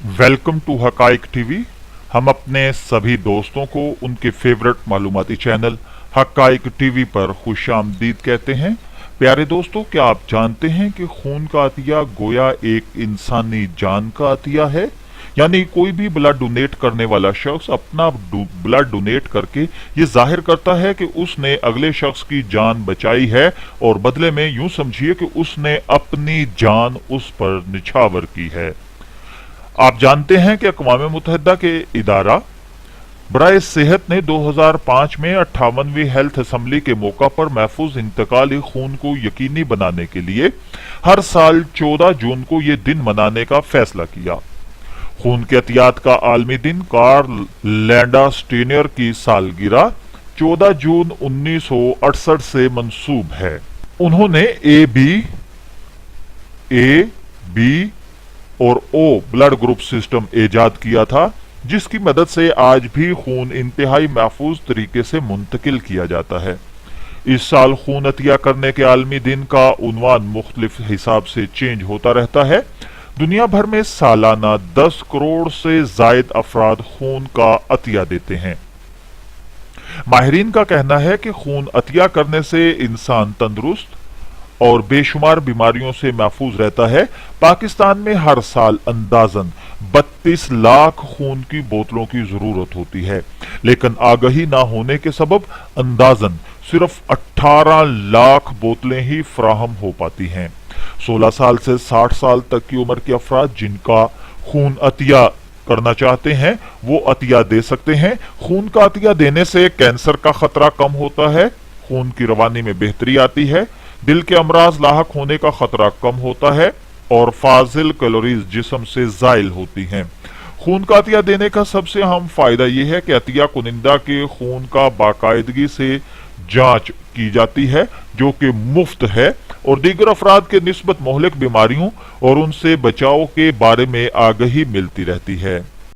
Welcome to हकाइक TV. हम अपने सभी दोस्तों को उनके फेवरेट मालूमाती चैनल हकाइक टीवी पर खुशामदीद कहते हैं। प्यारे दोस्तों, क्या आप जानते हैं कि खून का अतिया गोया एक इंसानी जान का अतिया है। यानी कोई भी ब्लड डोनेट करने वाला शख्स अपना ब्लड डोनेट करके ये जाहिर करता है कि उसने अगले शख्स की जान बचाई है और बदले में यूं समझिए कि उसने अपनी जान उस पर निछावर की है। आप जानते हैं कि अक़वाम मुत्तहिदा के इदारा बराए सेहत ने 2005 में 58वीं हेल्थ असम्बली के मौका पर महफूज इंतकाल खून को यकीनी बनाने के लिए हर साल 14 जून को ये दिन मनाने का फैसला किया। खून के एहतियात का आलमी दिन कार्ल लैंडस्टेनियर की सालगिरह 14 जून 1968 से मंसूब है। उन्होंने ए बी और ओ ब्लड ग्रुप सिस्टम इजाद किया था, जिसकी मदद से आज भी खून इंतहाई महफूज तरीके से मुंतकिल किया जाता है। इस साल खून अतिया करने के आलमी दिन का उन्वान मुख्तलिफ हिसाब से चेंज होता रहता है। दुनिया भर में सालाना 10 करोड़ से जायद अफराद खून का अतिया देते हैं। माहिरीन का कहना है कि खून अतिया करने से इंसान तंदुरुस्त और बेशुमार बीमारियों से महफूज रहता है। पाकिस्तान में हर साल अंदाजन 32 लाख खून की बोतलों की जरूरत होती है, लेकिन आगाही ना होने के सबब अंदाजन सिर्फ 18 लाख बोतलें ही फराहम हो पाती हैं। 16 साल से 60 साल तक की उम्र के अफराद जिनका खून अतिया करना चाहते हैं वो अतिया दे सकते हैं। खून का अतिया देने से कैंसर का खतरा कम होता है, खून की रवानी में बेहतरी आती है, दिल के अमराज लाहक होने का खतरा कम होता है और फाजिल कैलोरीज जिस्म से जायल होती हैं। खून का अतिया देने का सबसे अहम फायदा यह है कि अतिया कुनिंदा के खून का बाकायदगी से जांच की जाती है, जो कि मुफ्त है और दीगर अफराद के निस्बत मोहलिक बीमारियों और उनसे बचाव के बारे में आगाही मिलती रहती है।